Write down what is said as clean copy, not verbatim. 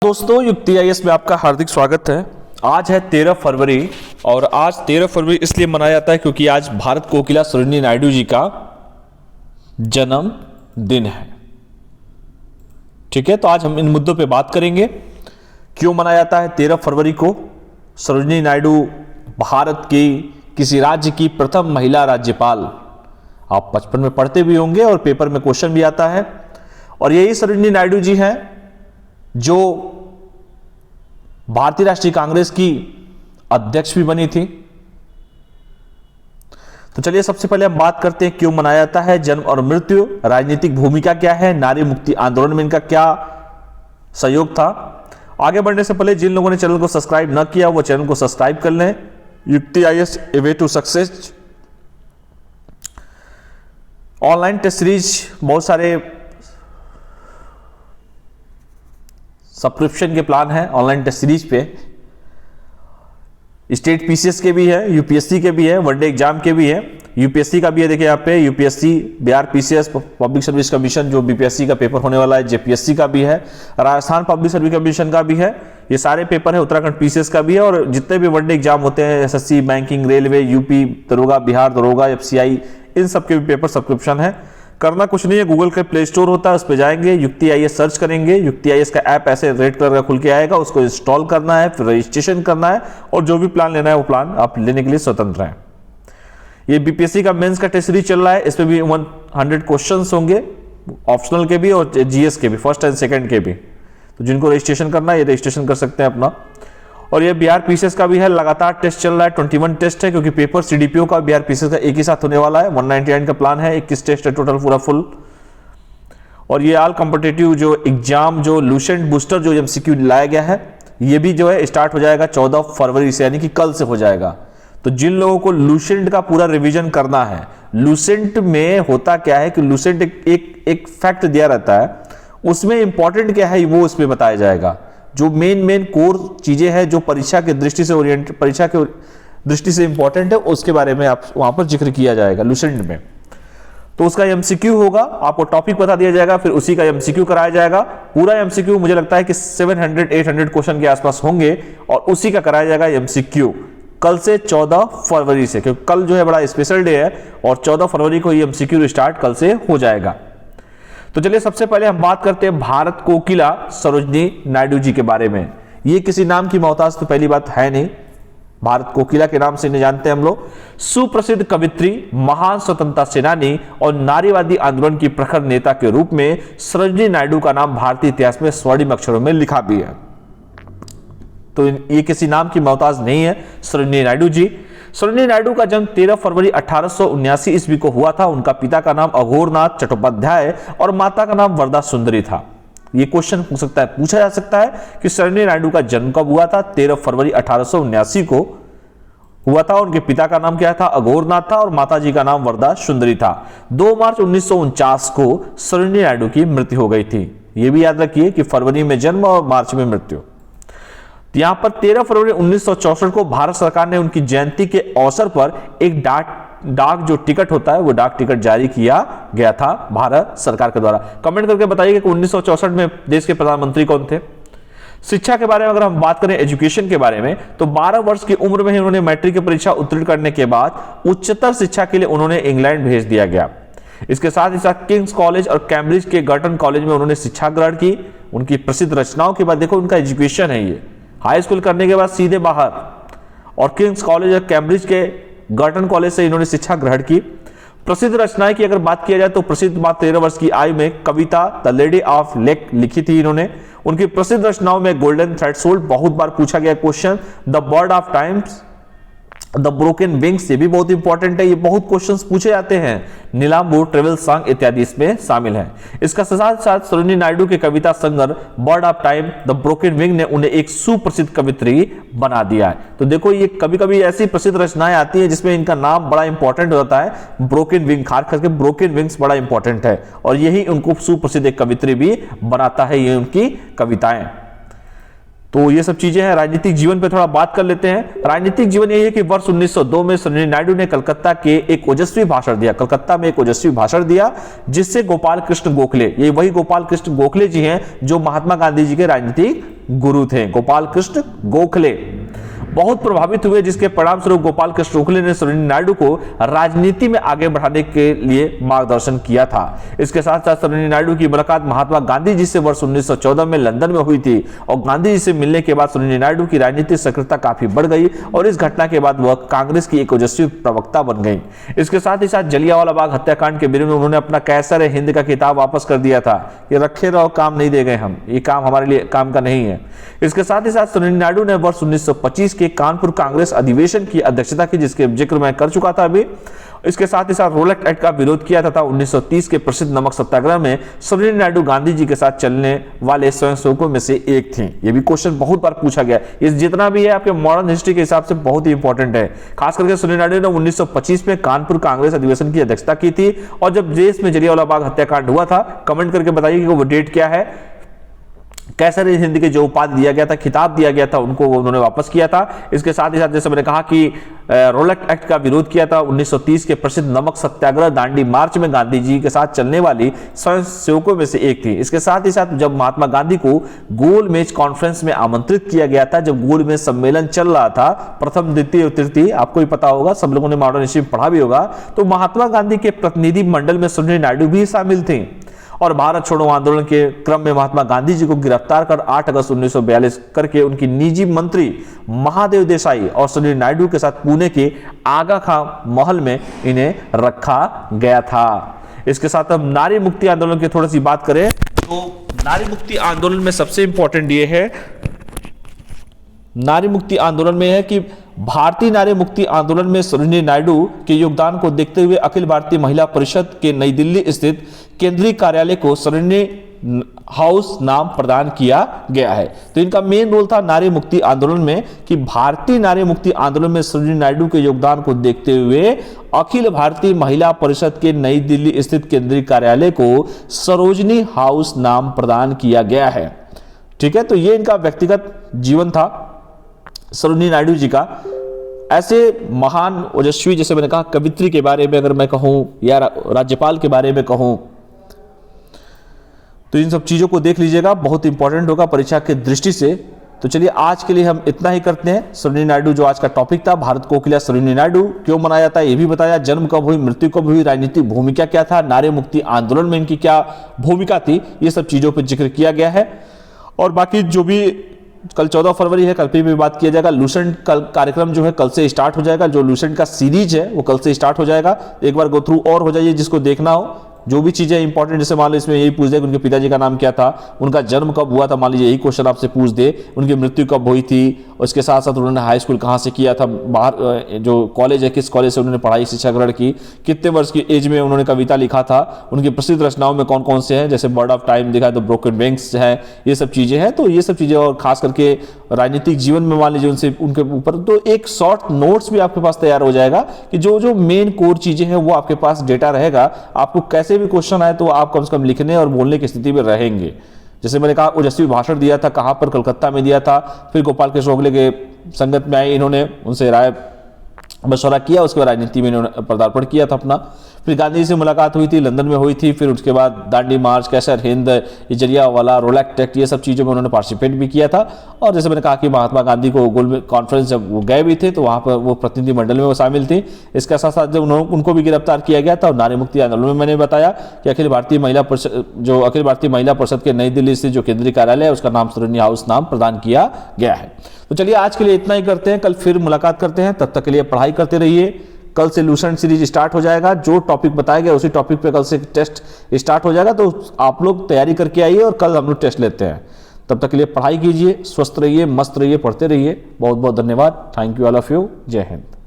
दोस्तों, युक्ति आईएएस में आपका हार्दिक स्वागत है। आज है 13 फरवरी और आज 13 फरवरी इसलिए मनाया जाता है क्योंकि आज भारत कोकिला सरोजिनी नायडू जी का जन्म दिन है। ठीक है, तो आज हम इन मुद्दों पे बात करेंगे। क्यों मनाया जाता है 13 फरवरी को? सरोजिनी नायडू भारत की किसी राज्य की प्रथम महिला राज्यपाल। आप बचपन में पढ़ते भी होंगे और पेपर में क्वेश्चन भी आता है। और यही सरोजिनी नायडू जी हैं जो भारतीय राष्ट्रीय कांग्रेस की अध्यक्ष भी बनी थी। तो चलिए सबसे पहले हम बात करते हैं क्यों मनाया जाता है। जन्म और मृत्यु, राजनीतिक भूमिका क्या है, नारी मुक्ति आंदोलन में इनका क्या सहयोग था। आगे बढ़ने से पहले जिन लोगों ने चैनल को सब्सक्राइब न किया वो चैनल को सब्सक्राइब कर लें। Yukti IAS a way to success online test series, बहुत सारे सब्सक्रिप्शन के प्लान है ऑनलाइन टेस्ट सीरीज पे। स्टेट पीसीएस के भी है, यूपीएससी के भी है, वनडे एग्जाम के भी है। यूपीएससी का भी है, देखिए यहाँ पे UPSC, Bihar PCS public service commission जो बीपीएससी का पेपर होने वाला है, जेपीएससी का भी है, राजस्थान पब्लिक सर्विस कमीशन का भी है। ये सारे पेपर है, उत्तराखंड पीसीएस का भी है। और जितने भी वनडे एग्जाम होते हैं, एसएससी, बैंकिंग, रेलवे, यूपी दरोगा, बिहार दरोगा, एफसीआई, इन सबके भी पेपर सब्सक्रिप्शन है। करना कुछ नहीं है, गूगल के प्ले स्टोर होता है, उस पर जाएंगे, युक्ति आईएएस सर्च करेंगे। युक्ति आईएएस का ऐप ऐसे रेड कलर का खुल के आएगा, उसको इंस्टॉल करना है, फिर रजिस्ट्रेशन करना है और जो भी प्लान लेना है वो प्लान आप लेने के लिए स्वतंत्र हैं। ये बीपीएससी का मेंस का टेस्ट सीरीज चल रहा है, इसमें भी 100 क्वेश्चंस होंगे, ऑप्शनल के भी और जीएस के भी, फर्स्ट एंड सेकंड के भी। तो जिनको रजिस्ट्रेशन करना है ये रजिस्ट्रेशन कर सकते हैं अपना। और ये बिहार पीसीएस का भी है, लगातार टेस्ट चल रहा है, 21 टेस्ट है क्योंकि पेपर सीडीपीओ का बिहार पीसीएस का एक ही साथ होने वाला है। 199 का प्लान है, 21 टेस्ट है टोटल पूरा फुल। और ये ऑल कॉम्पिटिटिव जो एग्जाम जो लूसेंट बूस्टर जो एमसीक्यू लाया गया है, ये भी जो है स्टार्ट हो जाएगा 14 फरवरी से, यानी कि कल से हो जाएगा। तो जिन लोगों को लूसेंट का पूरा रिवीजन करना है, लूसेंट में होता क्या है कि लूसेंट एक फैक्ट दिया रहता है, उसमें इंपॉर्टेंट क्या है वो उसमें बताया जाएगा। जो मेन कोर चीजें हैं जो परीक्षा के दृष्टि से परीक्षा के दृष्टि से इंपॉर्टेंट है, उसके बारे में आप वहां पर जिक्र किया जाएगा लूसेंट में। तो उसका एमसीक्यू होगा, आपको टॉपिक बता दिया जाएगा, फिर उसी का एमसीक्यू कराया जाएगा। पूरा एमसीक्यू मुझे लगता है कि 700-800 क्वेश्चन के आसपास होंगे और उसी का कराया जाएगा एमसीक्यू कल से 14 फरवरी से, क्योंकि कल जो है बड़ा स्पेशल डे है और 14 फरवरी को ये एमसीक्यू स्टार्ट कल से हो जाएगा। तो चलिए सबसे पहले हम बात करते हैं भारत कोकिला सरोजिनी नायडू जी के बारे में। ये किसी नाम की मोहताज तो पहली बात है नहीं, भारत कोकिला के नाम से इन्हें जानते हैं हम लोग। सुप्रसिद्ध कवित्री, महान स्वतंत्रता सेनानी और नारीवादी आंदोलन की प्रखर नेता के रूप में सरोजिनी नायडू का नाम भारतीय इतिहास में स्वर्णिम अक्षरों में लिखा भी है। तो ये किसी नाम की मोहताज नहीं है सरोजिनी नायडू जी। सरोजिनी नायडू का जन्म 13 फरवरी 1879 ईस्वी को हुआ था। उनका पिता का नाम अघोरनाथ चट्टोपाध्याय और माता का नाम वरदा सुंदरी था। ये क्वेश्चन पूछा जा सकता है कि सरोजिनी नायडू का जन्म कब हुआ था? 13 फरवरी 1879 को हुआ था। उनके पिता का नाम क्या था? अघोरनाथ था और माता जी का नाम वरदा सुंदरी था। 2 मार्च 1949 को सरोजिनी नायडू की मृत्यु हो गई थी। यह भी याद रखिए कि फरवरी में जन्म और मार्च में मृत्यु। यहां पर 13 फरवरी 1964 को भारत सरकार ने उनकी जयंती के अवसर पर एक डाक जो टिकट होता है वो डाक टिकट जारी किया गया था भारत सरकार के द्वारा। कमेंट करके बताइए कि 1964 में देश के प्रधानमंत्री कौन थे। शिक्षा के बारे में अगर हम बात करें, एजुकेशन के बारे में, तो 12 वर्ष की उम्र में ही उन्होंने मैट्रिक की परीक्षा उत्तीर्ण करने के बाद उच्चतर शिक्षा के लिए उन्होंने इंग्लैंड भेज दिया गया। इसके साथ ही साथ किंग्स कॉलेज और कैम्ब्रिज के गर्टन कॉलेज में उन्होंने शिक्षा ग्रहण की। उनकी प्रसिद्ध रचनाओं के बाद देखो उनका एजुकेशन है, ये हाई स्कूल करने के बाद सीधे बाहर, और किंग्स कॉलेज और कैम्ब्रिज के गर्टन कॉलेज से इन्होंने शिक्षा ग्रहण की। प्रसिद्ध रचनाएं की अगर बात किया जाए तो प्रसिद्ध बात 13 वर्ष की आयु में कविता द लेडी ऑफ लेक लिखी थी इन्होंने। उनकी प्रसिद्ध रचनाओं में गोल्डन थ्रेशोल्ड, बहुत बार पूछा गया question, the bird of times, the broken wings, ये भी बहुत इंपॉर्टेंट है, ये बहुत क्वेश्चंस पूछे जाते हैं। नीलांबूर, ट्रेवल सॉन्ग इत्यादि इसमें शामिल है। इसका साथ साथ सरोजिनी नायडू के कविता संग्रह bird of time, the broken wing ने उन्हें एक सुप्रसिद्ध कवित्री बना दिया है। तो देखो ये कभी कभी ऐसी प्रसिद्ध रचनाएं आती है जिसमें इनका नाम बड़ा इंपॉर्टेंट होता है। ब्रोकन विंग, खास करके ब्रोकन विंग्स बड़ा इंपॉर्टेंट है और यही उनको सुप्रसिद्ध एक कवित्री भी बनाता है, ये उनकी कविताएं। तो ये सब चीजें हैं। राजनीतिक जीवन पे थोड़ा बात कर लेते हैं। राजनीतिक जीवन यही है कि वर्ष 1902 में सरोजिनी नायडू ने कलकत्ता के एक ओजस्वी भाषण दिया, कलकत्ता में एक ओजस्वी भाषण दिया, जिससे गोपाल कृष्ण गोखले, ये वही गोपाल कृष्ण गोखले जी हैं जो महात्मा गांधी जी के राजनीतिक गुरु थे, गोपाल कृष्ण गोखले बहुत प्रभावित हुए, जिसके परिणाम स्वरूप गोपाल कृष्ण गोखले ने सरोजिनी नायडू को राजनीति में आगे बढ़ाने के लिए मार्गदर्शन किया था। इसके साथ साथ सरोजिनी नायडू की मुलाकात महात्मा गांधी जी से वर्ष 1914 में लंदन में हुई थी और गांधी जी से मिलने के बाद सरोजिनी नायडू की राजनीतिक सक्रियता काफी बढ़ गई और इस घटना के बाद वह कांग्रेस की एक ओजस्वी प्रवक्ता बन गई। इसके साथ ही साथ जलियांवाला बाग हत्याकांड के विरोध में उन्होंने अपना कैसर हिंद का खिताब वापस कर दिया था, ये रखे रहो, काम नहीं दे गए हम, ये काम हमारे लिए काम का नहीं है। इसके साथ ही साथ सरोजिनी नायडू ने वर्ष 1925 के कानपुर कांग्रेस अधिवेशन की अध्यक्षता की, जिसके जिक्र मैं कर चुका था अभी। इसके साथ ही साथ रोलेट एक्ट का विरोध किया तथा 1930 के प्रसिद्ध नमक सत्याग्रह में सरोजिनी नायडू गांधी जी के साथ चलने वाले स्वयंसेवकों में से एक थी। ये भी क्वेश्चन बहुत बार पूछा गया, ये जितना भी है आपके मॉडर्न हिस्ट्री के हिसाब से बहुत ही इंपॉर्टेंट है। खास करके सरोजिनी नायडू ने 1925 में कानपुर कांग्रेस अधिवेशन की अध्यक्षता की थी और जब देश में जलियांवाला बाग हत्याकांड हुआ था, कमेंट करके बताइए कि वो डेट क्या है। कैसर हिंद के जो उपाधि दिया गया था, खिताब दिया गया था, उनको उन्होंने वापस किया था। इसके साथ ही साथ जैसे मैंने कहा कि रोलेट एक्ट का विरोध किया था। 1930 के प्रसिद्ध नमक सत्याग्रह दांडी मार्च में गांधी जी के साथ चलने वाली स्वयंसेवकों में से एक थी। इसके साथ ही साथ जब महात्मा गांधी को गोल मेज कॉन्फ्रेंस में आमंत्रित किया गया था, जब गोल मेज सम्मेलन चल रहा था, प्रथम द्वितीय और तृतीय, आपको ही पता होगा, सब लोगों ने मॉडर्न हिस्ट्री में पढ़ा भी होगा, तो महात्मा गांधी के प्रतिनिधि मंडल में सरोजिनी नायडू भी शामिल थे और भारत छोड़ो आंदोलन के क्रम में महात्मा गांधी जी को गिरफ्तार कर 8 अगस्त 1942 करके उनकी निजी मंत्री महादेव देसाई और सरोजिनी नायडू के साथ पुणे के आगा खां महल में इन्हें रखा गया था। इसके साथ अब नारी मुक्ति आंदोलन की थोड़ी सी बात करें तो नारी मुक्ति आंदोलन में सबसे इंपॉर्टेंट ये है, नारी मुक्ति आंदोलन में है कि भारतीय नारी मुक्ति आंदोलन में सरोजिनी नायडू के योगदान को देखते हुए अखिल भारतीय महिला परिषद के नई दिल्ली स्थित केंद्रीय कार्यालय को सरोजिनी हाउस नाम प्रदान किया गया है। तो इनका मेन रोल था नारी मुक्ति आंदोलन में कि भारतीय नारी मुक्ति आंदोलन में सरोजिनी नायडू के योगदान को देखते हुए अखिल भारतीय महिला परिषद के नई दिल्ली स्थित केंद्रीय कार्यालय को सरोजिनी हाउस नाम प्रदान किया गया है। ठीक है, तो ये इनका व्यक्तिगत जीवन था सरोजिनी नायडू जी का। ऐसे महान ओजस्वी, जैसे मैंने कहा, कवित्री के बारे में अगर मैं कहूं या राज्यपाल के बारे में कहूं, तो इन सब चीजों को देख लीजिएगा, बहुत इंपॉर्टेंट होगा परीक्षा के दृष्टि से। तो चलिए आज के लिए हम इतना ही करते हैं। सरोजिनी नायडू जो आज का टॉपिक था, भारत कोकिला सरोजिनी नायडू क्यों मनाया जाता है ये भी बताया, जन्म कब हुई, मृत्यु कब हुई, राजनीतिक भूमिका क्या था, नारी मुक्ति आंदोलन में इनकी क्या भूमिका थी, ये सब चीजों पर जिक्र किया गया है। और बाकी जो भी कल 14 फरवरी है, कल पे भी बात किया जाएगा। लूसेंट कल कार्यक्रम जो है कल से स्टार्ट हो जाएगा, जो लूसेंट का सीरीज है वो कल से स्टार्ट हो जाएगा। एक बार गो थ्रू और हो जाइए जिसको देखना हो, जो भी चीजें इंपॉर्टेंट, जैसे मान लो इसमें यही पूछ दे कि उनके पिताजी का नाम क्या था, उनका जन्म कब हुआ था, मान लीजिए यही क्वेश्चन आपसे पूछ दे, उनकी मृत्यु कब हुई थी, और इसके साथ साथ उन्होंने हाई स्कूल कहाँ से किया था, बाहर जो कॉलेज है किस कॉलेज से उन्होंने पढ़ाई शिक्षा ग्रहण की, कितने वर्ष की एज में उन्होंने कविता लिखा था, उनकी प्रसिद्ध रचनाओं में कौन कौन से हैं, जैसे बर्ड ऑफ टाइम दिखा तो ब्रोकन विंग्स है, ये सब चीजें हैं। तो ये सब चीजें, और खास करके राजनीतिक जीवन में मान लीजिए उनसे उनके ऊपर तो एक शॉर्ट नोट्स भी आपके पास तैयार हो जाएगा कि जो जो मेन कोर चीजें हैं वो आपके पास डेटा रहेगा। आपको कैसे भी क्वेश्चन आए तो आप कम से कम लिखने और बोलने की स्थिति में रहेंगे। जैसे मैंने कहा, ओजस्वी भाषण दिया था, कहां पर, कलकत्ता में दिया था, फिर गोपाल कृष्ण गोखले के संगत में आए, इन्होंने उनसे राय मशवरा किया, उसके बाद राजनीति में इन्होंने पदार्पण किया था अपना। फिर गांधी जी से मुलाकात हुई थी, लंदन में हुई थी, फिर उसके बाद दांडी मार्च, कैसर हिंद, जलियांवाला, रोलेट एक्ट, ये सब चीज़ों में उन्होंने पार्टिसिपेट भी किया था। और जैसे मैंने कहा कि महात्मा गांधी को गोल कॉन्फ्रेंस जब वो गए भी थे तो वहाँ पर वो प्रतिनिधि मंडल में वो शामिल थी। इसके साथ साथ जब उनको भी गिरफ्तार किया गया था। और नारी मुक्ति आंदोलन में मैंने बताया कि अखिल भारतीय महिला परिषद के नई दिल्ली से जो केंद्रीय कार्यालय है उसका नाम सरोजिनी हाउस नाम प्रदान किया गया है। तो चलिए आज के लिए इतना ही करते हैं, कल फिर मुलाकात करते हैं, तब तक के लिए पढ़ाई करते रहिए। कल से लूसेंट सीरीज स्टार्ट हो जाएगा, जो टॉपिक बताया गया उसी टॉपिक पे कल से टेस्ट स्टार्ट हो जाएगा, तो आप लोग तैयारी करके आइए और कल हम लोग टेस्ट लेते हैं। तब तक के लिए पढ़ाई कीजिए, स्वस्थ रहिए, मस्त रहिए, पढ़ते रहिए। बहुत बहुत धन्यवाद। Thank you all of you. जय हिंद।